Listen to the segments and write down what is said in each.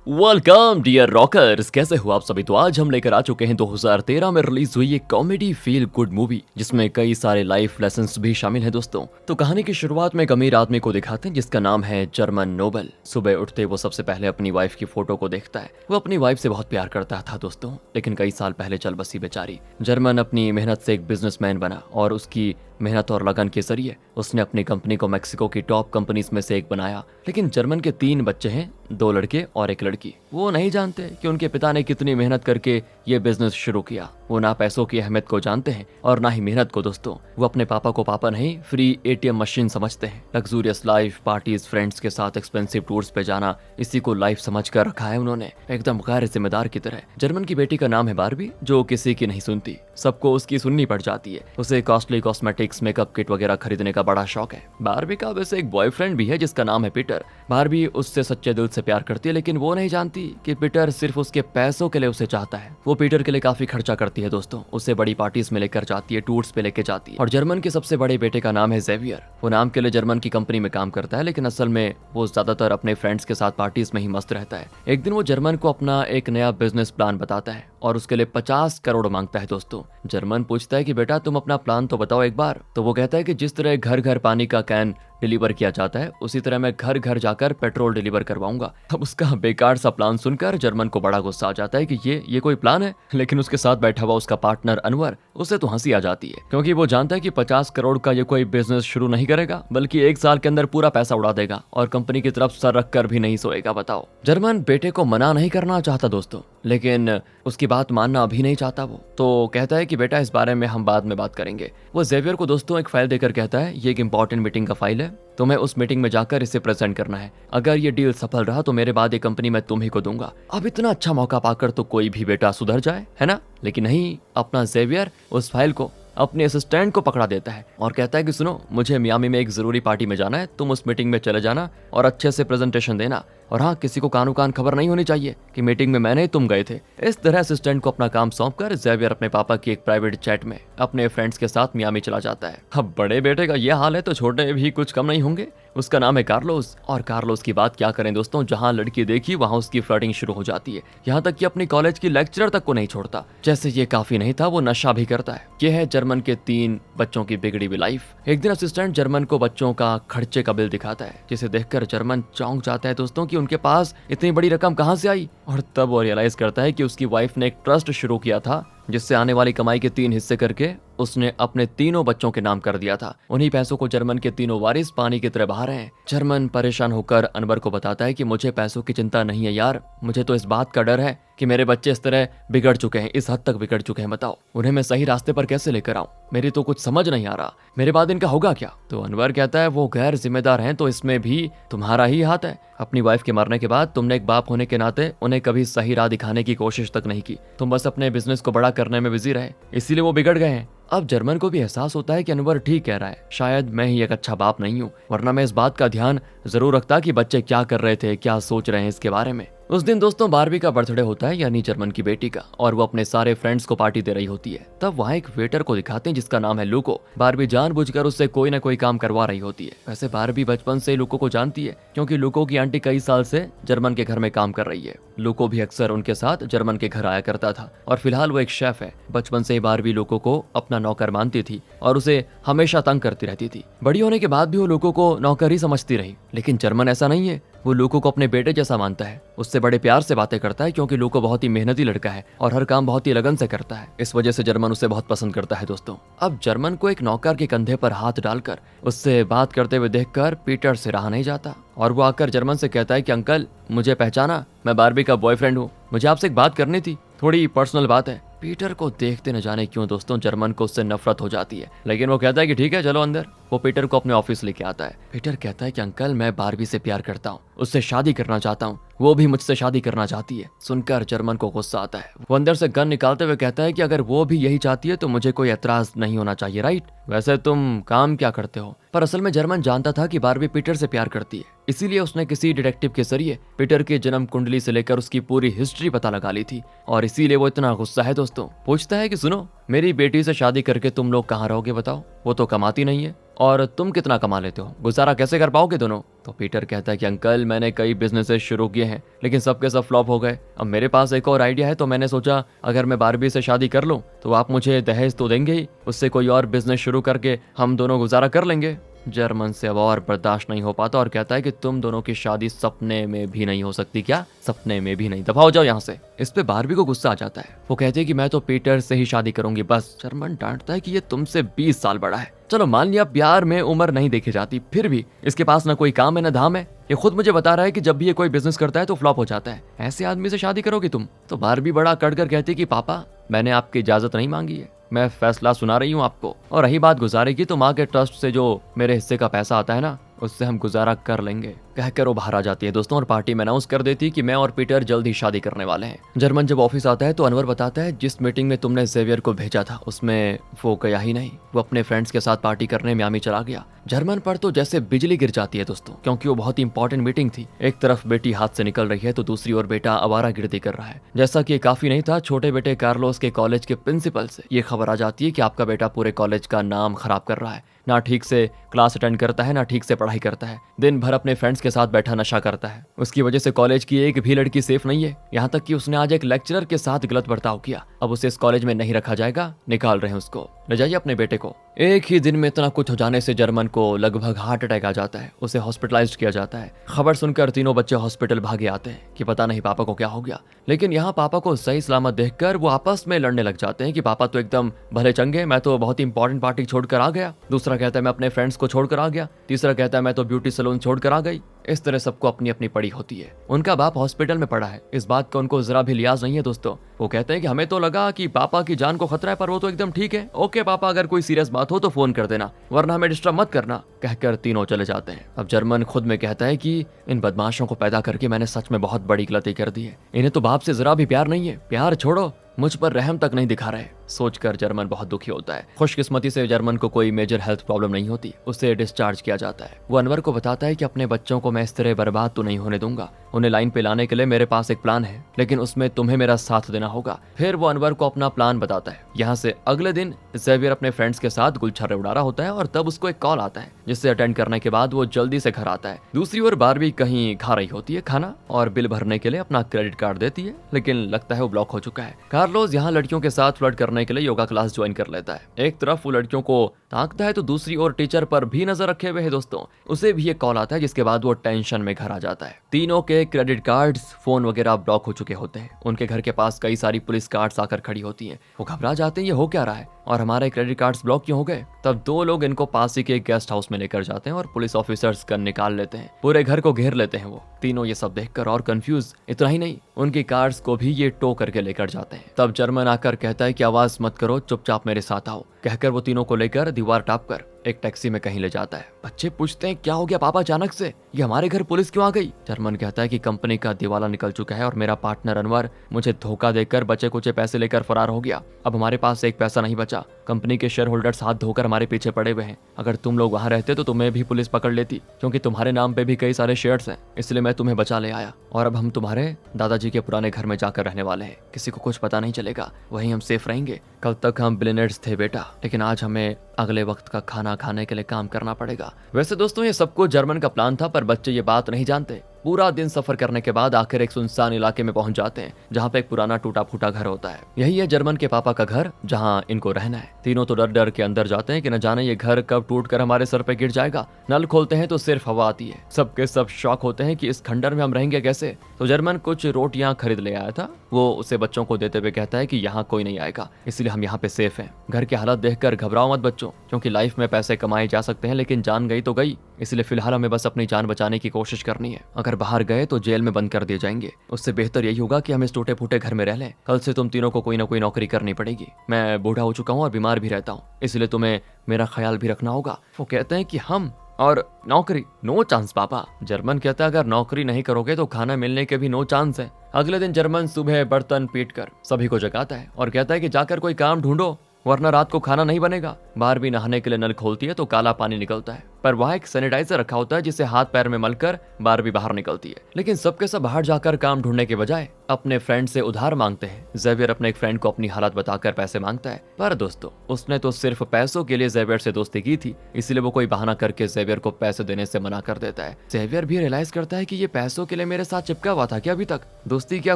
Welcome dear rockers, कैसे हो आप सभी। तो आज हम लेकर आ चुके हैं 2013 में रिलीज हुई एक कॉमेडी फील गुड मूवी जिसमें कई सारे लाइफ लेसन्स भी शामिल हैं दोस्तों। तो कहानी की शुरुआत में एक अमीर आदमी को दिखाते हैं जिसका नाम है जर्मन नोबल। सुबह उठते वो सबसे पहले अपनी वाइफ की फोटो को देखता है। वो अपनी वाइफ से बहुत प्यार करता था दोस्तों, लेकिन कई साल पहले चल बसी बेचारी। जर्मन अपनी मेहनत से एक बिजनेसमैन बना और उसकी मेहनत और लगन के जरिए उसने अपनी कंपनी को मैक्सिको की टॉप कंपनीज में से एक बनाया। लेकिन जर्मन के 3 बच्चे हैं, 2 लड़के और 1 लड़की। वो नहीं जानते कि उनके पिता ने कितनी मेहनत करके ये बिजनेस शुरू किया। वो ना पैसों की अहमियत को जानते हैं और ना ही मेहनत को दोस्तों। वो अपने पापा को पापा नहीं, फ्री एटीएम मशीन समझते हैं। लग्जूरियस लाइफ, पार्टीज, फ्रेंड्स के साथ एक्सपेंसिव टूर्स पे जाना, इसी को लाइफ समझ कर रखा है उन्होंने, एकदम गैर जिम्मेदार की तरह। जर्मन की बेटी का नाम है बारबी, जो किसी की नहीं सुनती, सबको उसकी सुननी पड़ जाती है। उसे कॉस्टली कॉस्मेटिक्स, मेकअप किट वगैरह खरीदने का बड़ा शौक है। बारबी का वैसे एक बॉयफ्रेंड भी है जिसका नाम है पीटर। बारबी उससे सच्चे दिल से प्यार करती है, लेकिन वो नहीं जानती कि पीटर सिर्फ उसके पैसों के लिए उसे चाहता है। वो पीटर के लिए काफी खर्चा करती है दोस्तों, उसे बड़ी पार्टीज में लेकर जाती है, टूर्स पे लेके जाती है। और जर्मन के सबसे बड़े बेटे का नाम है जेवियर। वो नाम के लिए जर्मन की कंपनी में काम करता है, लेकिन असल में वो ज्यादातर अपने फ्रेंड्स के साथ पार्टीज में ही मस्त रहता है। एक दिन वो जर्मन को अपना एक नया बिजनेस प्लान बताता है और उसके लिए 50 करोड़ मांगता है दोस्तों। जर्मन पूछता है कि बेटा तुम अपना प्लान तो बताओ एक बार। तो वो कहता है कि जिस तरह घर घर पानी का कैन डिलीवर किया जाता है, उसी तरह मैं घर घर जाकर पेट्रोल डिलीवर करवाऊंगा। अब उसका बेकार सा प्लान सुनकर जर्मन को बड़ा गुस्सा आ जाता है कि ये कोई प्लान है। लेकिन उसके साथ बैठा हुआ उसका पार्टनर अनवर, उसे तो हंसी आ जाती है, क्योंकि वो जानता है कि 50 करोड़ का ये कोई बिजनेस शुरू नहीं करेगा, बल्कि 1 साल के अंदर पूरा पैसा उड़ा देगा और कंपनी की तरफ सर रख कर भी नहीं सोएगा। बताओ। जर्मन बेटे को मना नहीं करना चाहता दोस्तों, लेकिन उसकी बात मानना अभी नहीं चाहता। वो तो कहता है कि बेटा इस बारे में हम बाद में बात करेंगे। वो जेवियर को दोस्तों एक फाइल देकर कहता है ये एक इंपॉर्टेंट मीटिंग का फाइल है, तुम्हें उस मीटिंग में जाकर इसे प्रेजेंट करना है। अगर ये डील सफल रहा तो मेरे बाद ये कंपनी मैं तुम ही को दूंगा। अब इतना अच्छा मौका पाकर तो कोई भी बेटा सुधर जाए, है ना। लेकिन नहीं, अपना जेवियर उस फाइल को अपने असिस्टेंट को पकड़ा देता है और कहता है कि सुनो, मुझे मियामी में एक जरूरी पार्टी में जाना है, तुम उस मीटिंग में चले जाना और अच्छे से प्रेजेंटेशन देना। और हाँ, किसी को कानो कान खबर नहीं होनी चाहिए कि मीटिंग में मैंने तुम गए थे। इस तरह असिस्टेंट को अपना काम सौंपकर जेवियर अपने पापा की एक प्राइवेट जेट में अपने फ्रेंड्स के साथ मियामी चला जाता है। अब बड़े बेटे का ये हाल है तो छोटे भी कुछ कम नहीं होंगे। उसका नाम है कार्लोस, और कार्लोस की बात क्या करें दोस्तों, जहाँ लड़की देखी वहाँ उसकी फ्लर्टिंग शुरू हो जाती है। यहाँ तक कि अपनी कॉलेज की लेक्चरर तक को नहीं छोड़ता। जैसे ये काफी नहीं था, वो नशा भी करता है। ये है जर्मन के 3 बच्चों की बिगड़ी हुई लाइफ। एक दिन असिस्टेंट जर्मन को बच्चों का खर्चे का बिल दिखाता है, जिसे देखकर जर्मन चौंक जाता है दोस्तों कि उनके पास इतनी बड़ी रकम कहाँ से आई। और तब वो रियलाइज करता है कि उसकी वाइफ ने एक ट्रस्ट शुरू किया था, जिससे आने वाली कमाई के 3 हिस्से करके उसने अपने 3 बच्चों के नाम कर दिया था। उन्हीं पैसों को जर्मन के 3 वारिस पानी की तरह बहा रहे हैं। जर्मन परेशान होकर अनवर को बताता है कि मुझे पैसों की चिंता नहीं है यार, मुझे तो इस बात का डर है कि मेरे बच्चे इस तरह बिगड़ चुके हैं, इस हद तक बिगड़ चुके हैं। बताओ उन्हें मैं सही रास्ते पर कैसे लेकर आऊं, मेरी तो कुछ समझ नहीं आ रहा, मेरे बाद इनका होगा क्या। तो अनवर कहता है वो गैर जिम्मेदार हैं तो इसमें भी तुम्हारा ही हाथ है। अपनी वाइफ के मरने के बाद तुमने एक बाप होने के नाते उन्हें कभी सही राह दिखाने की कोशिश तक नहीं की। तुम बस अपने बिजनेस को बड़ा करने में बिजी रहे, इसीलिए वो बिगड़ गए हैं। अब जर्मन को भी एहसास होता है कि अनवर ठीक कह रहा है, शायद मैं ही एक अच्छा बाप नहीं हूँ, वरना मैं इस बात का ध्यान जरूर रखता कि बच्चे क्या कर रहे थे, क्या सोच रहे हैं इसके बारे में। उस दिन दोस्तों बारबी का बर्थडे होता है, यानी जर्मन की बेटी का, और वो अपने सारे फ्रेंड्स को पार्टी दे रही होती है। तब वहाँ एक वेटर को दिखाते हैं जिसका नाम है लूको। बारबी जानबूझकर उससे कोई ना कोई काम करवा रही होती है। वैसे बारबी बचपन से लूको को जानती है, क्योंकि लूको की आंटी कई साल से जर्मन के घर में काम कर रही है। लूको भी अक्सर उनके साथ जर्मन के घर आया करता था, और फिलहाल वो एक शेफ है। बचपन से ही बारबी लूको को अपना नौकर मानती थी और उसे हमेशा तंग करती रहती थी। बड़ी होने के बाद भी वो लूको को नौकर ही समझती रही, लेकिन जर्मन ऐसा नहीं है। वो लूको को अपने बेटे जैसा मानता है, उससे बड़े प्यार से बातें करता है, क्योंकि लूको बहुत ही मेहनती लड़का है और हर काम बहुत ही लगन से करता है। इस वजह से जर्मन उसे बहुत पसंद करता है दोस्तों। अब जर्मन को एक नौकर के कंधे पर हाथ डालकर उससे बात करते हुए देखकर पीटर से रहा नहीं जाता, और वो आकर जर्मन से कहता है कि अंकल मुझे पहचाना, मैं बारबी का बॉयफ्रेंड हूँ, मुझे आपसे एक बात करनी थी, थोड़ी पर्सनल बात है। पीटर को देखते न जाने क्यों दोस्तों जर्मन को उससे नफरत हो जाती है, लेकिन वो कहता है कि ठीक है चलो अंदर। वो पीटर को अपने ऑफिस लेके आता है। पीटर कहता है कि अंकल मैं बारबी से प्यार करता हूँ, उससे शादी करना चाहता हूँ, वो भी मुझसे शादी करना चाहती है। सुनकर जर्मन को गुस्सा आता है। वो अंदर से गन निकालते हुए कहता है कि अगर वो भी यही चाहती है तो मुझे कोई एतराज नहीं होना चाहिए, राइट। वैसे तुम काम क्या करते हो। पर असल में जर्मन जानता था कि बारबी पीटर से प्यार करती है, इसीलिए उसने किसी डिटेक्टिव के जरिए पीटर की जन्म कुंडली से लेकर उसकी पूरी हिस्ट्री पता लगा ली थी, और इसीलिए वो इतना गुस्सा है दोस्तों। पूछता है कि सुनो मेरी बेटी से शादी करके तुम लोग कहाँ रहोगे बताओ, वो तो कमाती नहीं है, और तुम कितना कमा लेते हो, गुजारा कैसे कर पाओगे दोनों। तो पीटर कहता है कि अंकल मैंने कई बिजनेसेस शुरू किए हैं लेकिन सबके सब फ्लॉप हो गए। अब मेरे पास एक और आइडिया है, तो मैंने सोचा अगर मैं बारबी से शादी कर लूं तो आप मुझे दहेज तो देंगे ही, उससे कोई और बिजनेस शुरू करके हम दोनों गुजारा कर लेंगे। जर्मन से अब और बर्दाश्त नहीं हो पाता और कहता है कि तुम दोनों की शादी सपने में भी नहीं हो सकती। क्या सपने में भी नहीं, दफा हो जाओ यहाँ से। इस पे बारबी को गुस्सा आ जाता है, वो कहती है कि मैं तो पीटर से ही शादी करूंगी बस। जर्मन डांटता है कि ये तुमसे 20 साल बड़ा है। चलो मान लिया प्यार में उम्र नहीं देखी जाती, फिर भी इसके पास ना कोई काम है ना धाम है। ये खुद मुझे बता रहा है कि जब भी ये कोई बिजनेस करता है तो फ्लॉप हो जाता है, ऐसे आदमी से शादी करोगी तुम। तो बारबी बड़ा कड़कर कहती है कि पापा मैंने आपकी इजाजत नहीं मांगी है, मैं फैसला सुना रही हूँ आपको। और रही बात गुजारे की, तो माँ के ट्रस्ट से जो मेरे हिस्से का पैसा आता है ना, उससे हम गुजारा कर लेंगे। कहकर वो बाहर आ जाती है दोस्तों, और पार्टी में अनाउंस कर देती कि मैं और पीटर जल्द ही शादी करने वाले हैं। जर्मन जब ऑफिस आता है तो अनवर बताता है जिस मीटिंग में तुमने जेवियर को भेजा था उसमें वो गया ही नहीं, वो अपने फ्रेंड्स के साथ पार्टी करने मियामी चला गया। जर्मन पर तो जैसे बिजली गिर जाती है दोस्तों, क्योंकि वो बहुत ही इंपॉर्टेंट मीटिंग थी। एक तरफ बेटी हाथ से निकल रही है तो दूसरी ओर बेटा आवारागर्दी कर रहा है। जैसा कि काफी नहीं था, छोटे बेटे कार्लोस के कॉलेज के प्रिंसिपल से ये खबर आ जाती है कि आपका बेटा पूरे कॉलेज का नाम खराब कर रहा है, ना ठीक से क्लास अटेंड करता है ना ठीक से पढ़ाई करता है, दिन भर अपने फ्रेंड्स के साथ बैठा नशा करता है। उसकी वजह से कॉलेज की एक भी लड़की सेफ नहीं है, यहाँ तक कि उसने आज एक लेक्चरर के साथ गलत बर्ताव किया। अब उसे इस कॉलेज में नहीं रखा जाएगा, निकाल रहे हैं उसको। ले जाइए अपने बेटे को। एक ही दिन में इतना कुछ हो जाने से जर्मन को लगभग हार्ट अटैक आ जाता है, उसे हॉस्पिटलाइज्ड किया जाता है। खबर सुनकर तीनों बच्चे हॉस्पिटल भागे आते हैं कि पता नहीं पापा को क्या हो गया। लेकिन यहाँ पापा को सही सलामत देखकर वो आपस में लड़ने लग जाते हैं कि पापा तो एकदम भले चंगे, मैं तो बहुत ही इंपॉर्टेंट पार्टी छोड़कर आ गया। दूसरा कहता है मैं अपने फ्रेंड्स को छोड़कर आ गया। तीसरा कहता है मैं तो ब्यूटी सैलून छोड़कर आ गई। इस तरह सबको अपनी अपनी पड़ी होती है। उनका बाप हॉस्पिटल में पड़ा है, इस बात का उनको जरा भी लिहाज नहीं है दोस्तों। वो कहते हैं कि हमें तो लगा कि पापा की जान को खतरा है, पर वो तो एकदम ठीक है। ओके पापा, अगर कोई सीरियस बात हो तो फोन कर देना, वरना हमें डिस्टर्ब मत करना। कहकर तीनों चले जाते हैं। अब जर्मन खुद में कहता है कि इन बदमाशों को पैदा करके मैंने सच में बहुत बड़ी गलती कर दी है। इन्हें तो बाप से जरा भी प्यार नहीं है, प्यार छोड़ो मुझ पर रहम तक नहीं दिखा रहे। सोचकर जर्मन बहुत दुखी होता है। खुशकिस्मती से जर्मन को कोई मेजर हेल्थ प्रॉब्लम नहीं होती, उसे डिस्चार्ज किया जाता है। वो अनवर को बताता है कि अपने बच्चों को मैं इस तरह बर्बाद तो नहीं होने दूंगा, उन्हें लाइन पे लाने के लिए मेरे पास एक प्लान है, लेकिन उसमें तुम्हें मेरा साथ देना होगा। फिर वो अनवर को अपना प्लान बताता है। यहाँ से अगले दिन जेवियर अपने फ्रेंड्स के साथ गुलछर्रे उड़ा रहा होता है और तब उसको एक कॉल आता है, जिससे अटेंड करने के बाद वो जल्दी से घर आता है। दूसरी ओर बारबी कहीं खा रही होती है खाना और बिल भरने के लिए अपना क्रेडिट कार्ड देती है, लेकिन लगता है वो ब्लॉक हो चुका है। कार्लोस यहाँ लड़कियों के साथ फ्लर्ट करने के लिए योगा क्लास ज्वाइन कर लेता है। एक तरफ वो लड़कियों को ताकता है तो दूसरी ओर टीचर पर भी नजर रखे हुए है दोस्तों। उसे भी एक कॉल आता है, जिसके बाद वो टेंशन में घर आ जाता है। तीनों के क्रेडिट कार्ड्स, फोन वगैरह ब्लॉक हो चुके होते हैं। उनके घर के पास कई सारी पुलिस कार्ड्स आकर खड़ी होती हैं। वो घबरा जाते हैं, ये हो क्या रहा है और हमारे क्रेडिट कार्ड्स ब्लॉक क्यों हो गए। तब दो लोग इनको पास ही के गेस्ट हाउस में लेकर जाते हैं और पुलिस ऑफिसर्स गन निकाल लेते हैं, पूरे घर को घेर लेते हैं। वो तीनों ये सब देखकर और कंफ्यूज, इतना ही नहीं उनकी कार्ड्स को भी ये टो करके लेकर जाते हैं। तब जर्मन आकर कहता है कि आवाज मत करो, चुपचाप मेरे साथ आओ। कहकर वो तीनों को लेकर दीवार टाप कर एक टैक्सी में कहीं ले जाता है। बच्चे पूछते हैं क्या हो गया पापा, अचानक से ये हमारे घर पुलिस क्यों आ गई। जर्मन कहता है कि कंपनी का दिवाला निकल चुका है और मेरा पार्टनर अनवर मुझे धोखा देकर बचे कुचे पैसे लेकर फरार हो गया। अब हमारे पास एक पैसा नहीं बचा। कंपनी के शेयर होल्डर्स हाथ धोकर हमारे पीछे पड़े हुए हैं। अगर तुम लोग वहां रहते तो तुम्हें भी पुलिस पकड़ लेती, क्योंकि तुम्हारे नाम पे भी कई सारे शेयर्स हैं, इसलिए मैं तुम्हें बचा ले आया। और अब हम तुम्हारे दादाजी के पुराने घर में जाकर रहने वाले हैं, किसी को कुछ पता नहीं चलेगा, वहीं हम सेफ रहेंगे। कल तक हम बिलियनर्स थे बेटा, लेकिन आज हमें अगले वक्त का खाना खाने के लिए काम करना पड़ेगा। वैसे दोस्तों ये सब कुछ जर्मन का प्लान था, पर बच्चे ये बात नहीं जानते। पूरा दिन सफर करने के बाद आखिर एक सुनसान इलाके में पहुंच जाते हैं, जहाँ पे एक पुराना टूटा फूटा घर होता है। यही है जर्मन के पापा का घर, जहाँ इनको रहना है। तीनों तो डर डर के अंदर जाते हैं कि न जाने ये घर कब टूट कर हमारे सर पे गिर जाएगा। नल खोलते हैं तो सिर्फ हवा आती है। सबके सब शॉक होते हैं कि इस खंडर में हम रहेंगे कैसे। तो जर्मन कुछ रोटियां खरीद ले आया था, वो उसे बच्चों को देते हुए कहता है कि यहाँ कोई नहीं आएगा, इसलिए हम यहाँ पे सेफ हैं। घर की हालत देखकर घबराओ मत बच्चों, क्योंकि लाइफ में पैसे कमाए जा सकते हैं, लेकिन जान गई तो गई, इसलिए फिलहाल हमें बस अपनी जान बचाने की कोशिश करनी है। अगर बाहर गए तो जेल में बंद कर दिए जाएंगे, उससे बेहतर यही होगा कि हम इस टूटे फूटे घर में रह लें। कल से तुम तीनों को कोई ना कोई नौकरी करनी पड़ेगी। मैं बूढ़ा हो चुका हूँ और बीमार भी रहता हूँ, इसलिए तुम्हें मेरा ख्याल भी रखना होगा। वो कहते हैं कि हम और नौकरी, नो चांस पापा। जर्मन कहता है अगर नौकरी नहीं करोगे तो खाना मिलने के भी नो चांस है। अगले दिन जर्मन सुबह बर्तन पीट कर सभी को जगाता है और कहता है कि जाकर कोई काम ढूंढो, वरना रात को खाना नहीं बनेगा। बारबी नहाने के लिए नल खोलती है तो काला पानी निकलता है। पर वहाँ एक सैनिटाइजर रखा होता है जिसे हाथ पैर में मलकर बारबी बाहर निकलती है। लेकिन सबके सब बाहर जाकर काम ढूंढने के बजाय अपने फ्रेंड से उधार मांगते हैं। जेवियर अपने एक फ्रेंड को अपनी हालत बताकर पैसे मांगता है, पर दोस्तों उसने तो सिर्फ पैसों के लिए जेवियर से दोस्ती की थी, इसलिए वो कोई बहाना करके जेवियर को पैसे देने से मना कर देता है। जेवियर भी रियलाइज करता है कि ये पैसों के लिए मेरे साथ चिपका हुआ था क्या, अभी तक दोस्ती क्या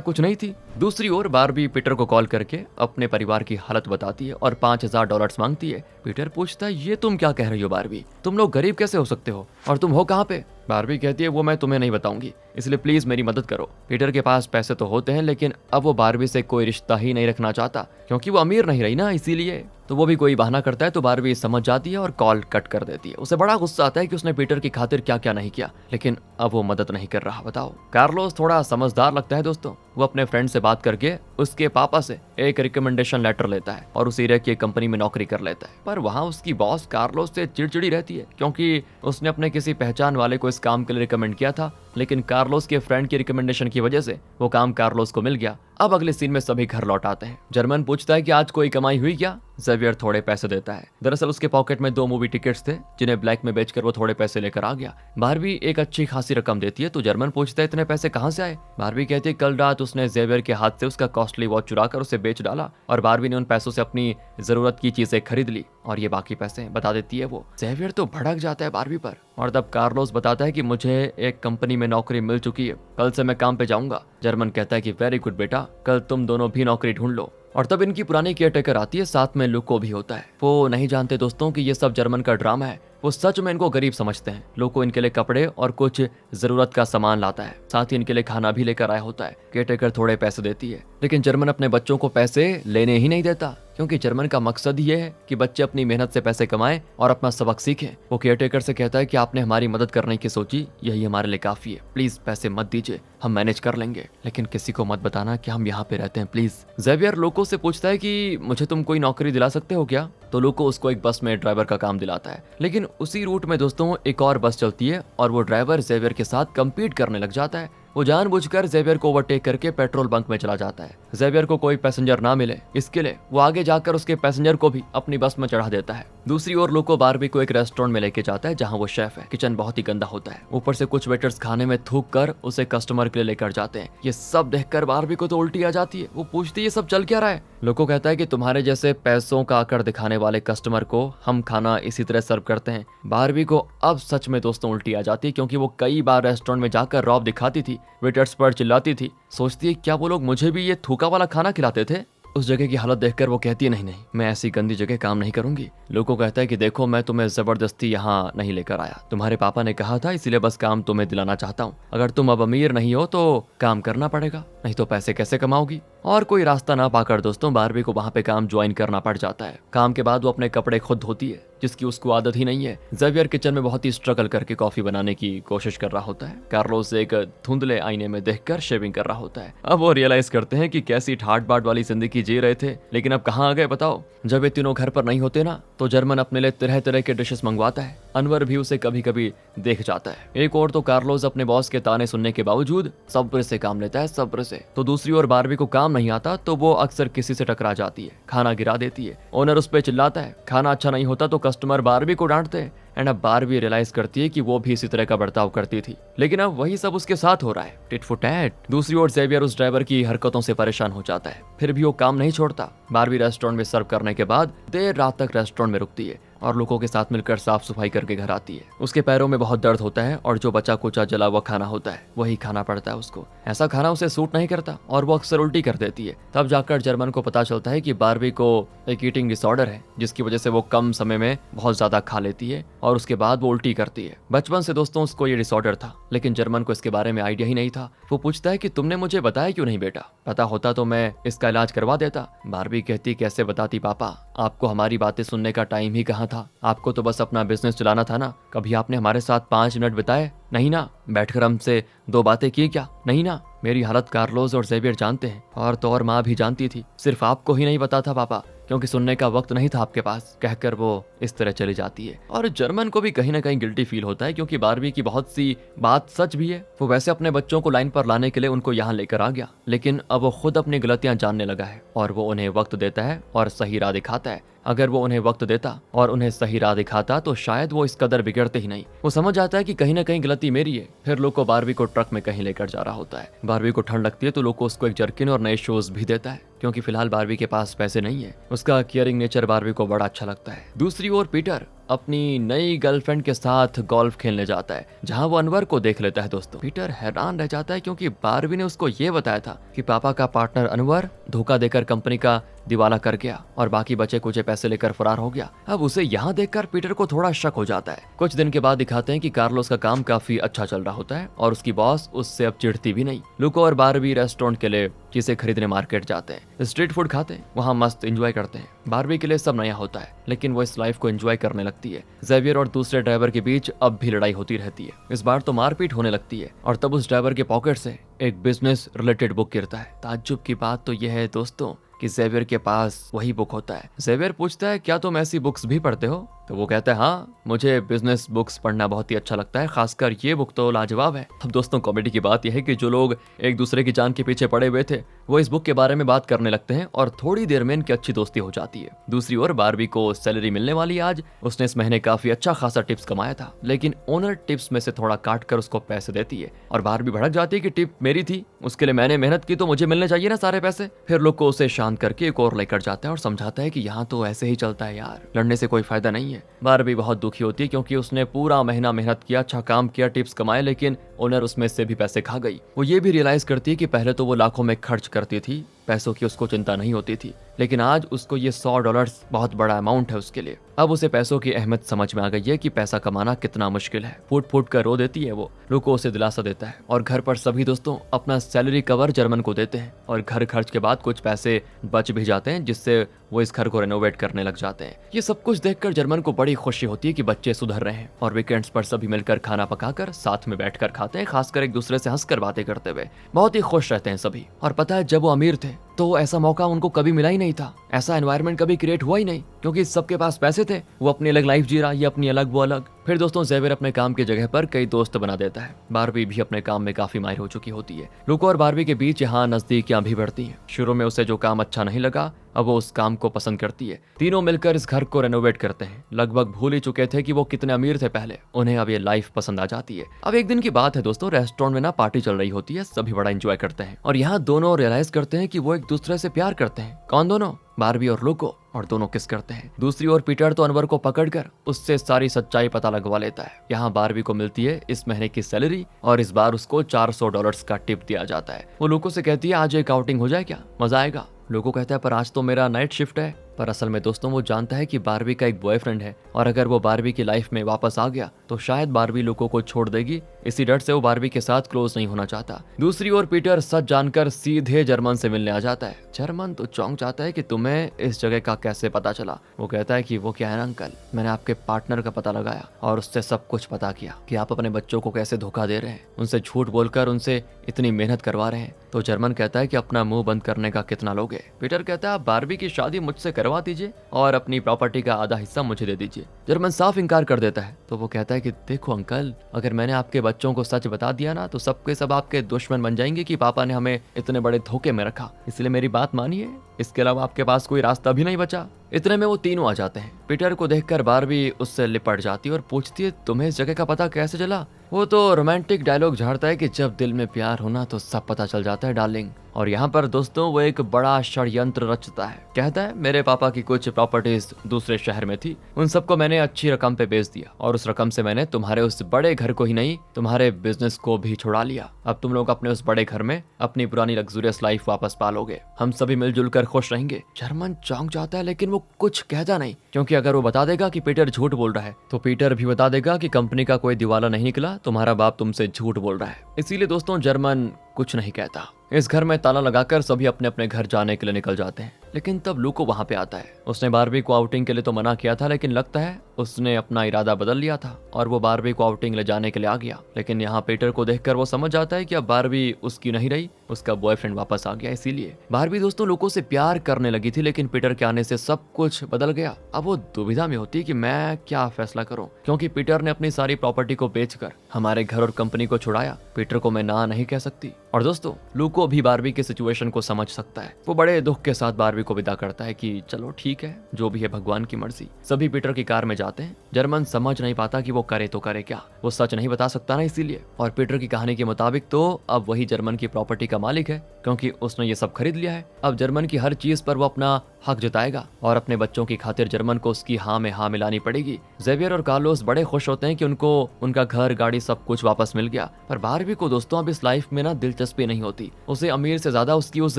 कुछ नहीं थी। दूसरी ओर बारबी पीटर को कॉल करके अपने परिवार की हालत बताती है और $5000 मांगती है। पीटर पूछता है, ये तुम क्या कह रही हो बारबी, तुम लोग गरीब कैसे हो सकते हो और तुम हो कहाँ पे? बारबी कहती है, वो मैं तुम्हें नहीं बताऊंगी, इसलिए प्लीज मेरी मदद करो। पीटर के पास पैसे तो होते हैं, लेकिन अब वो बारबी से कोई रिश्ता ही नहीं रखना चाहता क्योंकि वो अमीर नहीं रही ना, इसीलिए तो वो भी कोई बहाना करता है। तो बारबी समझ जाती है और कॉल कट कर देती है। उसे बड़ा गुस्सा आता है कि उसने पीटर की खातिर क्या क्या नहीं किया, लेकिन अब वो मदद नहीं कर रहा। बताओ, कार्लोस थोड़ा समझदार लगता है दोस्तों। वो अपने फ्रेंड से बात करके उसके पापा से एक रिकमेंडेशन लेटर लेता है और उस एरिया की कंपनी में नौकरी कर लेता है। पर वहाँ उसकी बॉस कार्लोस से चिड़चिड़ी रहती है क्योंकि उसने अपने किसी पहचान वाले को इस काम के लिए रिकमेंड किया था, लेकिन कार्लोस के फ्रेंड की रिकमेंडेशन की वजह से वो काम कार्लोस को मिल गया। अब अगले सीन में सभी घर लौट आते हैं। जर्मन पूछता है कि आज कोई कमाई हुई क्या? जेवियर थोड़े पैसे देता है। दरअसल उसके पॉकेट में 2 मूवी टिकट्स थे जिन्हें ब्लैक में बेचकर वो थोड़े पैसे लेकर आ गया। बारबी एक अच्छी खासी रकम देती है तो जर्मन पूछता है, इतने पैसे कहाँ से आए? बारबी कहती है, कल रात उसने जेवियर के हाथ से उसका कॉस्टली वॉच चुराकर उसे बेच डाला और बारबी ने उन पैसों से अपनी जरूरत की चीजें खरीद ली और ये बाकी पैसे बता देती है वो। जेवियर तो भड़क जाता है बारबी पर और तब कार्लोस बताता है कि मुझे एक कंपनी में नौकरी मिल चुकी है, कल से मैं काम पे जाऊंगा। जर्मन कहता है कि वेरी गुड बेटा, कल तुम दोनों भी नौकरी ढूंढ लो। और तब इनकी पुरानी केयरटेकर आती है, साथ में लुको भी होता है। वो नहीं जानते दोस्तों कि ये सब जर्मन का ड्रामा है। वो सच में इनको गरीब समझते हैं। लुको इनके लिए कपड़े और कुछ जरूरत का सामान लाता है, साथ ही इनके लिए खाना भी लेकर आया होता है। केयरटेकर थोड़े पैसे देती है, लेकिन जर्मन अपने बच्चों को पैसे लेने ही नहीं देता क्योंकि जर्मन का मकसद ये है कि बच्चे अपनी मेहनत से पैसे कमाएं और अपना सबक सीखें। वो केयरटेकर से कहता है कि आपने हमारी मदद करने की सोची, यही हमारे लिए काफी है, प्लीज पैसे मत दीजिए, हम मैनेज कर लेंगे, लेकिन किसी को मत बताना कि हम यहाँ पे रहते हैं प्लीज। जेवियर लोको से पूछता है कि मुझे तुम कोई नौकरी दिला सकते हो क्या? तो लोको उसको एक बस में ड्राइवर का काम दिलाता है। लेकिन उसी रूट में दोस्तों एक और बस चलती है और वो ड्राइवर जेवियर के साथ कम्पीट करने लग जाता है। वो जानबूझकर जेवियर को ओवरटेक करके पेट्रोल बंक में चला जाता है। जेवियर को कोई पैसेंजर ना मिले इसके लिए वो आगे जाकर उसके पैसेंजर को भी अपनी बस में चढ़ा देता है। दूसरी ओर लोको बारबी को एक रेस्टोरेंट में लेके जाता है जहाँ वो शेफ है। किचन बहुत ही गंदा होता है, ऊपर से कुछ वेटर्स खाने में थूक कर उसे कस्टमर के लिए लेकर जाते हैं। ये सब देखकर बारबी को तो उल्टी आ जाती है। वो पूछती है, ये सब चल क्या रहा है? लोको कहता है कि तुम्हारे जैसे पैसों का आकर दिखाने वाले कस्टमर को हम खाना इसी तरह सर्व करते हैं। बारबी को अब सच में दोस्तों उल्टी आ जाती है क्योंकि वो कई बार रेस्टोरेंट में जाकर रौब दिखाती थी, वेटर्स पर चिल्लाती थी। सोचती है क्या वो लोग मुझे भी ये थूका वाला खाना खिलाते थे? उस जगह की हालत देखकर वो कहती है, नहीं नहीं, मैं ऐसी गंदी जगह काम नहीं करूंगी। लोगों कहता है कि देखो, मैं तुम्हें जबरदस्ती यहाँ नहीं लेकर आया, तुम्हारे पापा ने कहा था, इसीलिए बस काम तुम्हें दिलाना चाहता हूँ। अगर तुम अब अमीर नहीं हो तो काम करना पड़ेगा, नहीं तो पैसे कैसे कमाओगी? और कोई रास्ता ना पाकर दोस्तों बारबी को वहाँ पे काम ज्वाइन करना पड़ जाता है। काम के बाद वो अपने कपड़े खुद धोती है, जिसकी उसको आदत ही नहीं है। जेवियर किचन में बहुत ही स्ट्रगल करके कॉफी बनाने की कोशिश कर रहा होता है। कार्लोस एक धुंधले आईने में देखकर शेविंग कर रहा होता है। अब वो रियलाइज करते हैं कि कैसी ठाट बाट वाली जिंदगी जी रहे थे, लेकिन अब कहाँ आ गए बताओ। जब ये तीनों घर पर नहीं होते ना तो जर्मन अपने लिए तरह तरह के डिशेस मंगवाता है। अनवर भी उसे कभी कभी देख जाता है। एक और तो कार्लोस अपने बॉस के ताने सुनने के बावजूद सब्र से काम लेता है, सब्र से। तो दूसरी ओर बारबी को काम नहीं आता तो वो अक्सर किसी से टकरा जाती है, खाना गिरा देती है। ओनर उस पर चिल्लाता है, खाना अच्छा नहीं होता तो कस्टमर बारबी को डांटते हैं। एंड अब बारबी रियलाइज करती है कि वो भी इसी तरह का बर्ताव करती थी, लेकिन अब वही सब उसके साथ हो रहा है, टिट फॉर टैट। दूसरी ओर जेवियर उस ड्राइवर की हरकतों से परेशान हो जाता है, फिर भी वो काम नहीं छोड़ता। बारबी रेस्टोरेंट में सर्व करने के बाद देर रात तक रेस्टोरेंट में रुकती है और लोगों के साथ मिलकर साफ सफाई करके घर आती है। उसके पैरों में बहुत दर्द होता है और जो बचा कुचा जला हुआ खाना होता है वही खाना पड़ता है उसको। ऐसा खाना उसे सूट नहीं करता और वो अक्सर उल्टी कर देती है। तब जाकर जर्मन को पता चलता है कि बारबी को एक ईटिंग डिसऑर्डर है, जिसकी वजह से वो कम समय में बहुत ज्यादा खा लेती है और उसके बाद वो उल्टी करती है। बचपन से दोस्तों उसको ये डिसऑर्डर था, लेकिन जर्मन को इसके बारे में आइडिया ही नहीं था। वो पूछता है कि तुमने मुझे बताया क्यों नहीं बेटा, पता होता तो मैं इसका इलाज करवा देता। बारबी कहती, कैसे बताती पापा, आपको हमारी बातें सुनने का टाइम ही कहाँ था, आपको तो बस अपना बिजनेस चलाना था ना। कभी आपने हमारे साथ 5 मिनट बिताए नहीं ना, बैठकर हमसे 2 बातें की क्या, नहीं ना। मेरी हालत कार्लोस और जेवियर जानते हैं और तो और माँ भी जानती थी, सिर्फ आपको ही नहीं पता था पापा, क्योंकि सुनने का वक्त नहीं था आपके पास, कहकर वो इस तरह चली जाती है। और जर्मन को भी कहीं ना कहीं गिल्टी फील होता है क्योंकि बारबी की बहुत सी बात सच भी है। वो वैसे अपने बच्चों को लाइन पर लाने के लिए उनको यहाँ लेकर आ गया, लेकिन अब वो खुद अपनी गलतियां जानने लगा है और वो उन्हें वक्त देता है और सही राह दिखाता है। अगर वो उन्हें वक्त देता और उन्हें सही राह दिखाता तो शायद वो इस कदर बिगड़ते ही नहीं। वो समझ जाता है कि कहीं ना कहीं गलती मेरी है। फिर लोको बारबी को ट्रक में कहीं लेकर जा रहा होता है। बारबी को ठंड लगती है तो लोको उसको एक जर्किन और नए शूज भी देता है, क्योंकि फिलहाल बारबी के पास पैसे नहीं है। उसका केयरिंग नेचर बारबी को बड़ा अच्छा लगता है। दूसरी ओर पीटर अपनी नई गर्लफ्रेंड के साथ गोल्फ खेलने जाता है, जहां वो अनवर को देख लेता है। दोस्तों, पीटर हैरान रह जाता है क्योंकि बारबी ने उसको ये बताया था कि पापा का पार्टनर अनवर धोखा देकर कंपनी का दिवाला कर गया और बाकी बचे कुछ पैसे लेकर फरार हो गया। अब उसे यहाँ देखकर पीटर को थोड़ा शक हो जाता है। कुछ दिन के बाद दिखाते हैं कि कार्लोस का काम काफी अच्छा चल रहा होता है और उसकी बॉस उससे अब चिढ़ती भी नहीं। लुको और बारबी रेस्टोरेंट के लिए चीजें खरीदने मार्केट जाते हैं, स्ट्रीट फूड खाते हैं, वहाँ मस्त एंजॉय करते हैं। बारबी के लिए सब नया होता है, लेकिन वो इस लाइफ को एंजॉय करने लगती है। जेवियर और दूसरे ड्राइवर के बीच अब भी लड़ाई होती रहती है। इस बार तो मारपीट होने लगती है और तब उस ड्राइवर के पॉकेट से एक बिजनेस रिलेटेड बुक गिरता है। ताज्जुब की बात तो यह है दोस्तों कि जेवियर के पास वही बुक होता है। जेवियर पूछता है, क्या तुम ऐसी बुक्स भी पढ़ते हो? तो वो कहता है, हाँ, मुझे बिजनेस बुक्स पढ़ना बहुत ही अच्छा लगता है, खासकर ये बुक तो लाजवाब है। अब दोस्तों, कॉमेडी की बात यह है कि जो लोग एक दूसरे की जान के पीछे पड़े हुए थे वो इस बुक के बारे में बात करने लगते हैं और थोड़ी देर में इनकी अच्छी दोस्ती हो जाती है। दूसरी ओर बारबी को सैलरी मिलने वाली है आज। उसने इस महीने काफी अच्छा खासा टिप्स कमाया था, लेकिन ओनर टिप्स में से थोड़ा काट कर उसको पैसे देती है और बारबी भड़क जाती है कि टिप मेरी थी, उसके लिए मैंने मेहनत की तो मुझे मिलने चाहिए ना सारे पैसे। फिर लोग को उसे शांत करके एक और लेकर जाता है और समझाता है कि यहाँ तो ऐसे ही चलता है यार, लड़ने से कोई फायदा नहीं है। बारबी बहुत दुखी होती है क्योंकि उसने पूरा महीना मेहनत किया, अच्छा काम किया, टिप्स कमाए, लेकिन ओनर उसमें से भी पैसे खा गई। वो ये भी रियलाइज करती है कि पहले तो वो लाखों में खर्च करती थी, पैसों की उसको चिंता नहीं होती थी, लेकिन आज उसको ये $100 बहुत बड़ा अमाउंट है उसके लिए। अब उसे पैसों की अहमियत समझ में आ गई है कि पैसा कमाना कितना मुश्किल है। फूट फूट कर रो देती है वो। लुको उसे दिलासा देता है और घर पर सभी दोस्तों अपना सैलरी कवर जर्मन को देते हैं और घर खर्च के बाद कुछ पैसे बच भी जाते हैं, जिससे वो इस घर को रेनोवेट करने लग जाते हैं। ये सब कुछ देखकर जर्मन को बड़ी खुशी होती है कि बच्चे सुधर रहे हैं और वीकेंड्स पर सभी मिलकर खाना पकाकर साथ में बैठकर खाते हैं, खासकर एक दूसरे से हंसकर बातें करते हुए। बहुत ही खुश रहते हैं सभी। और पता है, जब वो अमीर थे तो ऐसा मौका उनको कभी मिला ही नहीं था, ऐसा एनवायरनमेंट कभी क्रिएट हुआ ही नहीं, क्योंकि सबके पास पैसे थे। वो अपनी अलग लाइफ जी रहा, ये अपनी अलग, वो अलग। फिर दोस्तों, जेवियर अपने काम की जगह पर कई दोस्त बना देता है। बारबी भी अपने काम में काफी माहिर हो चुकी होती है। लुको और बारबी के बीच यहाँ नजदीकियां भी बढ़ती हैं। शुरू में उसे जो काम अच्छा नहीं लगा, अब वो उस काम को पसंद करती है। तीनों मिलकर इस घर को रेनोवेट करते हैं। लगभग भूल ही चुके थे कि वो कितने अमीर थे पहले, उन्हें अब ये लाइफ पसंद आ जाती है। अब एक दिन की बात है दोस्तों, रेस्टोरेंट में ना पार्टी चल रही होती है, सभी बड़ा एंजॉय करते हैं और यहाँ दोनों रियलाइज करते हैं कि वो एक दूसरे से प्यार करते हैं। कौन दोनों? बारबी और लुको। और दोनों किस करते हैं। दूसरी ओर पीटर तो अनवर को पकड़कर उससे सारी सच्चाई पता लगवा लेता है। यहाँ बारबी को मिलती है इस महीने की सैलरी और इस बार उसको $400 का टिप दिया जाता है। वो लुको से कहती है, आज एक आउटिंग हो जाए क्या, मजा आएगा। लुको कहता है, पर आज तो मेरा नाइट शिफ्ट है। पर असल में दोस्तों वो जानता है कि बारबी का एक बॉयफ्रेंड है और अगर वो बारबी की लाइफ में वापस आ गया तो शायद बारबी लुको को छोड़ देगी। इसी डर से वो बारबी के साथ क्लोज नहीं होना चाहता। दूसरी ओर पीटर सच जानकर सीधे जर्मन से मिलने आ जाता है। जर्मन तो चौंक जाता है कि तुम्हें इस जगह का कैसे पता चला। वो कहता है कि वो क्या है ना अंकल, मैंने आपके पार्टनर का पता लगाया और उससे सब कुछ पता किया कि आप अपने बच्चों को कैसे धोखा दे रहे हैं, उनसे झूठ बोलकर उनसे इतनी मेहनत करवा रहे हैं। तो जर्मन कहता है कि अपना मुंह बंद करने का कितना लोगे। पीटर कहता है, आप बारबी की शादी मुझसे करवा दीजिए और अपनी प्रॉपर्टी का आधा हिस्सा मुझे दे दीजिए। जर्मन साफ इनकार कर देता है। तो वो कहता है कि देखो अंकल, अगर मैंने आपके बच्चों को सच बता दिया ना तो सबके सब आपके दुश्मन बन जाएंगे कि पापा ने हमें इतने बड़े धोखे में रखा, इसलिए मेरी बात मानिए, इसके अलावा आपके पास कोई रास्ता भी नहीं बचा। इतने में वो तीनों आ जाते हैं। पीटर को देखकर बारबी उससे लिपट जाती है और पूछती है, तुम्हें इस जगह का पता कैसे चला? वो तो रोमांटिक डायलॉग झाड़ता है कि जब दिल में प्यार होना तो सब पता चल जाता है डार्लिंग। और यहाँ पर दोस्तों वो एक बड़ा षड्यंत्र रचता है। कहता है, मेरे पापा की कुछ प्रॉपर्टीज दूसरे शहर में थी, उन सबको मैंने अच्छी रकम पे बेच दिया और उस रकम से मैंने तुम्हारे उस बड़े घर को ही नहीं, तुम्हारे बिजनेस को भी छुड़ा लिया। अब तुम लोग अपने उस बड़े घर में अपनी पुरानी लग्जूरियस लाइफ वापस पालोगे, हम सभी मिलजुल कर खुश रहेंगे। जर्मन चौंक जाता है लेकिन वो कुछ कहता नहीं, क्योंकि अगर वो बता देगा कि पीटर झूठ बोल रहा है तो पीटर भी बता देगा कि कंपनी का कोई दिवाला नहीं निकला, तुम्हारा बाप तुमसे झूठ बोल रहा है। इसीलिए दोस्तों जर्मन कुछ नहीं कहता। इस घर में ताला लगाकर सभी अपने अपने घर जाने के लिए निकल जाते हैं। लेकिन तब लुको वहां पे आता है। उसने बारबी को आउटिंग के लिए तो मना किया था, लेकिन लगता है उसने अपना इरादा बदल लिया था और वो बारबी को आउटिंग ले जाने के लिए आ गया। लेकिन यहाँ पीटर को देखकर वो समझ जाता है कि अब बारबी उसकी नहीं रही, उसका बॉयफ्रेंड वापस आ गया। इसीलिए बारबी दोस्तों लुको से प्यार करने लगी थी, लेकिन पीटर के आने से सब कुछ बदल गया। अब वो दुविधा में होती कि मैं क्या फैसला करूं, क्योंकि पीटर ने अपनी सारी प्रॉपर्टी को बेचकर हमारे घर और कंपनी को छुड़ाया। पीटर को मैं ना नहीं कह सकती। और दोस्तों लुको भी बारबी की सिचुएशन को समझ सकता है। वो बड़े दुख के साथ बारबी को विदा करता है कि चलो ठीक है, जो भी है भगवान की मर्जी। सभी पीटर की कार में जाते हैं। जर्मन समझ नहीं पाता कि वो करे तो करे क्या, वो सच नहीं बता सकता ना इसीलिए। और पीटर की कहानी के मुताबिक तो अब वही जर्मन की प्रॉपर्टी का मालिक है, क्योंकि उसने ये सब खरीद लिया है। अब जर्मन की हर चीज पर वो अपना हक जताएगा और अपने बच्चों की खातिर जर्मन को उसकी हाँ में हाँ मिलानी पड़ेगी। जेवियर और कार्लोस बड़े खुश होते हैं कि उनको उनका घर, गाड़ी, सब कुछ वापस मिल गया। पर बारबी को दोस्तों अब इस लाइफ में ना दिलचस्पी नहीं होती। उसे अमीर से ज्यादा उसकी उस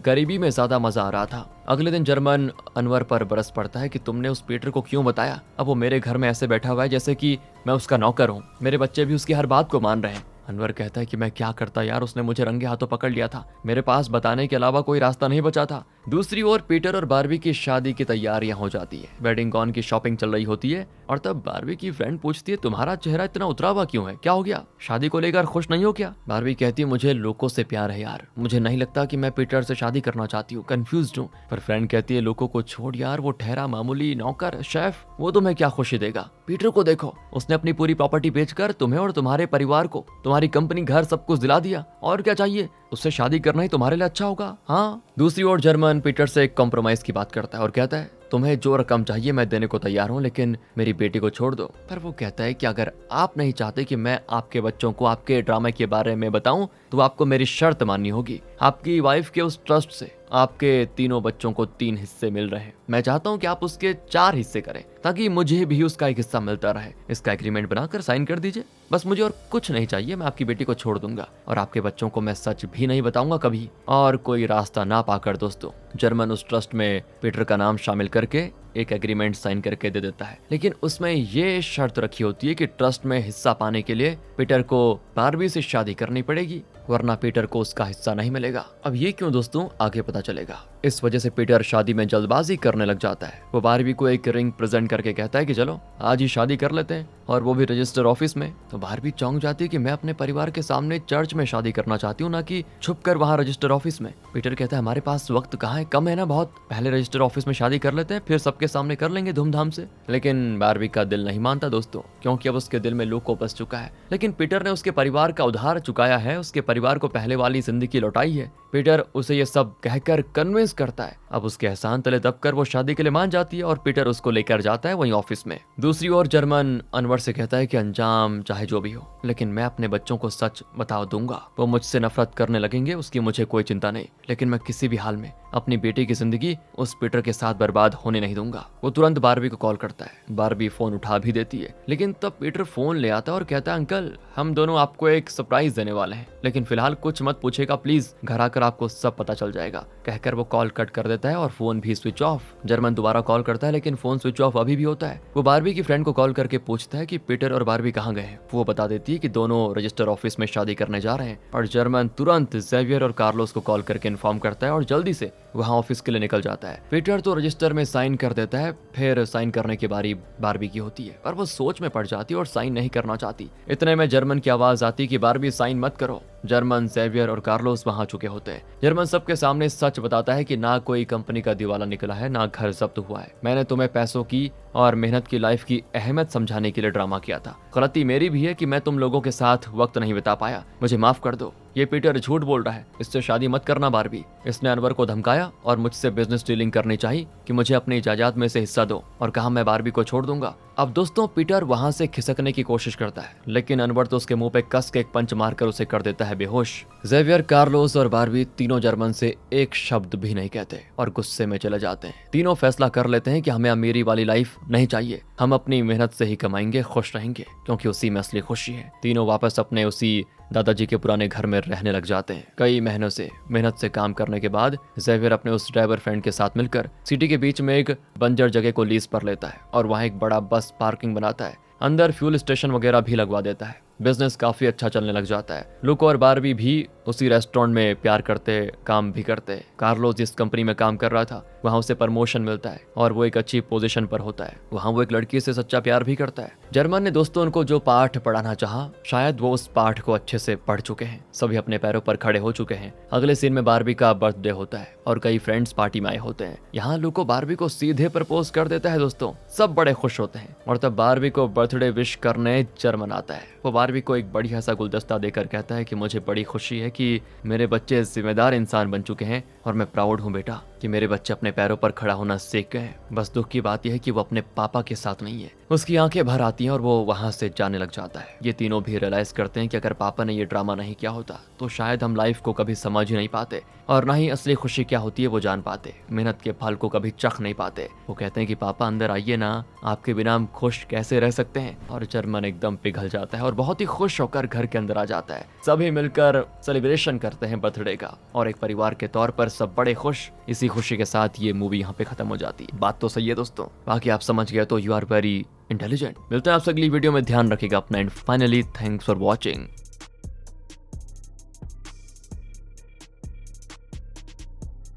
गरीबी में ज्यादा मजा आ रहा था। अगले दिन जर्मन अनवर पर बरस पड़ता है कि तुमने उस पीटर को क्यों बताया। अब वो मेरे घर में ऐसे बैठा हुआ है जैसे कि मैं उसका नौकर हूँ। मेरे बच्चे भी उसकी हर बात को मान रहे हैं। अनवर कहता है कि मैं क्या करता यार, उसने मुझे रंगे हाथों पकड़ लिया था, मेरे पास बताने के अलावा कोई रास्ता नहीं बचा था। दूसरी ओर पीटर और बारबी की शादी की तैयारियां हो जाती है। वेडिंग गॉन की शॉपिंग चल रही होती है और तब बारबी की फ्रेंड पूछती है तुम्हारा चेहरा इतना उतरा हुआ क्यों है, क्या हो गया, शादी को लेकर खुश नहीं हो क्या? बारबी कहती है मुझे लोगों से प्यार है यार, मुझे नहीं लगता कि मैं पीटर से शादी करना चाहती हूँ, कंफ्यूज्ड हूँ। पर फ्रेंड कहती है लोगों को छोड़ यार, वो ठहरा मामूली नौकर शेफ, वो तुम्हें क्या खुशी देगा। पीटर को देखो, उसने अपनी पूरी प्रॉपर्टी बेचकर तुम्हें और तुम्हारे परिवार को, तुम्हारी कंपनी, घर, सब कुछ दिला दिया, और क्या चाहिए? उससे शादी करना ही तुम्हारे लिए अच्छा होगा। हाँ। दूसरी ओर जर्मन पीटर से एक कॉम्प्रोमाइज की बात करता है और कहता है तुम्हें जो रकम चाहिए मैं देने को तैयार हूँ, लेकिन मेरी बेटी को छोड़ दो। पर वो कहता है कि अगर आप नहीं चाहते कि मैं आपके बच्चों को आपके ड्रामे के बारे में बताऊं तो आपको मेरी शर्त माननी होगी। आपकी वाइफ के उस ट्रस्ट से आपके तीनों बच्चों को 3 हिस्से मिल रहे हैं। मैं चाहता हूं कि आप उसके 4 हिस्से करें ताकि मुझे भी उसका एक हिस्सा मिलता रहे। इसका एग्रीमेंट बनाकर साइन कर दीजिए, बस मुझे और कुछ नहीं चाहिए। मैं आपकी बेटी को छोड़ दूंगा और आपके बच्चों को मैं सच भी नहीं बताऊंगा कभी। और कोई रास्ता ना पाकर दोस्तों जर्मन उस ट्रस्ट में पीटर का नाम शामिल करके एक एग्रीमेंट साइन करके दे देता है, लेकिन उसमें ये शर्त रखी होती है कि ट्रस्ट में हिस्सा पाने के लिए पीटर को बारबी से शादी करनी पड़ेगी, वरना पीटर को उसका हिस्सा नहीं मिलेगा। अब ये क्यों दोस्तों आगे पता चलेगा। इस वजह से पीटर शादी में जल्दबाजी करने लग जाता है। वो बारबी को एक रिंग प्रेजेंट करके कहता है कि चलो आज ही शादी कर लेते हैं, और वो भी रजिस्टर ऑफिस में। तो बारबी चौंक जाती है कि मैं अपने परिवार के सामने चर्च में शादी करना चाहती हूँ, ना कि छुप कर वहाँ रजिस्टर ऑफिस में। पीटर कहता है हमारे पास वक्त कहाँ है, कम है ना बहुत, पहले रजिस्टर ऑफिस में शादी कर लेते हैं, फिर सबके सामने कर लेंगे धूमधाम से। लेकिन बारबी का दिल नहीं मानता दोस्तों, क्योंकि अब उसके दिल में लोको बस चुका है। लेकिन पीटर ने उसके परिवार का उधार चुकाया है, उसके परिवार को पहले वाली जिंदगी लौटाई है। पीटर उसे ये सब कहकर कन्विंस करता है। अब उसके एहसान तले दबकर वो शादी के लिए मान जाती है और पीटर उसको लेकर जाता है वहीं ऑफिस में। दूसरी ओर जर्मन अनवर से कहता है कि अंजाम चाहे जो भी हो, लेकिन मैं अपने बच्चों को सच बता दूंगा। वो मुझसे नफरत करने लगेंगे, उसकी मुझे कोई चिंता नहीं, लेकिन मैं किसी भी हाल में अपनी बेटी की जिंदगी उस पीटर के साथ बर्बाद होने नहीं दूंगा। वो तुरंत बारबी को कॉल करता है। बारबी फोन उठा भी देती है, लेकिन तब पीटर फोन ले आता है और कहता है अंकल हम दोनों आपको एक सरप्राइज देने वाले हैं, लेकिन फिलहाल कुछ मत पूछेगा प्लीज, घर आकर आपको सब पता चल जाएगा। कहकर वो कॉल कट कर देता है और फोन भी स्विच ऑफ। जर्मन दोबारा कॉल करता है, लेकिन फोन स्विच ऑफ अभी भी होता है। वो बारबी की फ्रेंड को कॉल करके पूछता है कि पीटर और बारबी कहाँ गए हैं। वो बता देती है कि दोनों रजिस्टर ऑफिस में शादी करने जा रहे हैं, और जर्मन तुरंत जेवियर और कार्लोस को कॉल करके इन्फॉर्म करता है और जल्दी से वहाँ ऑफिस के लिए निकल जाता है। पीटर तो रजिस्टर में साइन कर देता है, फिर साइन करने की बारी बारबी की होती है, पर वो सोच में पड़ जाती है और साइन नहीं करना चाहती। इतने में जर्मन की आवाज आती कि बारबी साइन मत करो। जर्मन, जेवियर और कार्लोस वहां चुके होते हैं। जर्मन सबके सामने सच बताता है कि ना कोई कंपनी का दिवाला निकला है, ना घर जब्त हुआ है। मैंने तुम्हें पैसों की और मेहनत की लाइफ की अहमियत समझाने के लिए ड्रामा किया था। गलती मेरी भी है कि मैं तुम लोगों के साथ वक्त नहीं बिता पाया, मुझे माफ कर दो। ये पीटर झूठ बोल रहा है, इससे शादी मत करना बारबी। इसने अनवर को धमकाया और मुझसे बिजनेस डीलिंग करनी चाहिए कि मुझे अपनी जायदाद में से हिस्सा दो, और कहा मैं बारबी को छोड़ दूंगा। अब दोस्तों पीटर वहां से खिसकने की कोशिश करता है, लेकिन अनवर तो उसके मुंह पे कस के एक पंच मारकर उसे कर देता है बेहोश। जेवियर, कार्लोस और बारबी तीनों जर्मन से एक शब्द भी नहीं कहते और गुस्से में चले जाते हैं। तीनों फैसला कर लेते हैं कि हमें अमीरी वाली लाइफ नहीं चाहिए, हम अपनी मेहनत से ही कमाएंगे, खुश रहेंगे, क्योंकि उसी में असली खुशी है। तीनों वापस अपने उसी दादाजी के पुराने घर में रहने लग जाते हैं। कई महीनों से मेहनत से काम करने के बाद जेवियर अपने उस ड्राइवर फ्रेंड के साथ मिलकर सिटी के बीच में एक बंजर जगह को लीज पर लेता है और वहाँ एक बड़ा बस पार्किंग बनाता है। अंदर फ्यूल स्टेशन वगैरह भी लगवा देता है। बिजनेस काफी अच्छा चलने लग जाता है। लुक और बारबी भी उसी रेस्टोरेंट में प्यार करते, काम भी करते। कार्लोस जिस कंपनी में काम कर रहा था वहाँ उसे प्रमोशन मिलता है और वो एक अच्छी पोजीशन पर होता है। वहाँ वो एक लड़की से सच्चा प्यार भी करता है। जर्मन ने दोस्तों उनको जो पाठ पढ़ाना चाहा, शायद वो उस पाठ को अच्छे से पढ़ चुके हैं। सभी अपने पैरों पर खड़े हो चुके हैं। अगले सीन में बारबी का बर्थडे होता है और कई फ्रेंड्स पार्टी में आए होते हैं। यहाँ लुको बारबी को सीधे प्रपोज कर देता है दोस्तों। सब बड़े खुश होते हैं और तब बारबी को बर्थडे विश करने जर्मन आता है। वो बारबी को एक बढ़िया सा गुलदस्ता देकर कहता है कि मुझे बड़ी खुशी है कि मेरे बच्चे जिम्मेदार इंसान बन चुके हैं और मैं प्राउड हूँ बेटा कि मेरे बच्चे अपने पैरों पर खड़ा होना सीख गए हैं। बस दुख की बात यह है कि वो अपने पापा के साथ नहीं है। उसकी आंखें भर आती हैं और वो वहां से जाने लग जाता है। ये तीनों भी रियलाइज करते हैं कि अगर पापा ने ये ड्रामा नहीं किया होता तो शायद हम लाइफ को कभी समझ ही नहीं पाते और ना ही असली खुशी क्या होती है वो जान पाते, मेहनत के फल को कभी चख नहीं पाते। वो कहते हैं कि पापा अंदर आइए ना, आपके बिना हम खुश कैसे रह सकते हैं। और जर्मन एकदम पिघल जाता है और बहुत ही खुश होकर घर के अंदर आ जाता है। सभी मिलकर सेलिब्रेशन करते हैं बर्थडे का और एक परिवार के तौर पर सब बड़े खुश। इसी खुशी के साथ ये मूवी यहाँ पे खत्म हो जाती है। बात तो सही है दोस्तों, बाकी आप समझ गए तो यू आर वेरी इंटेलिजेंट। मिलते हैं आपसे अगली वीडियो में, ध्यान रखिएगा अपना and finally thanks for watching.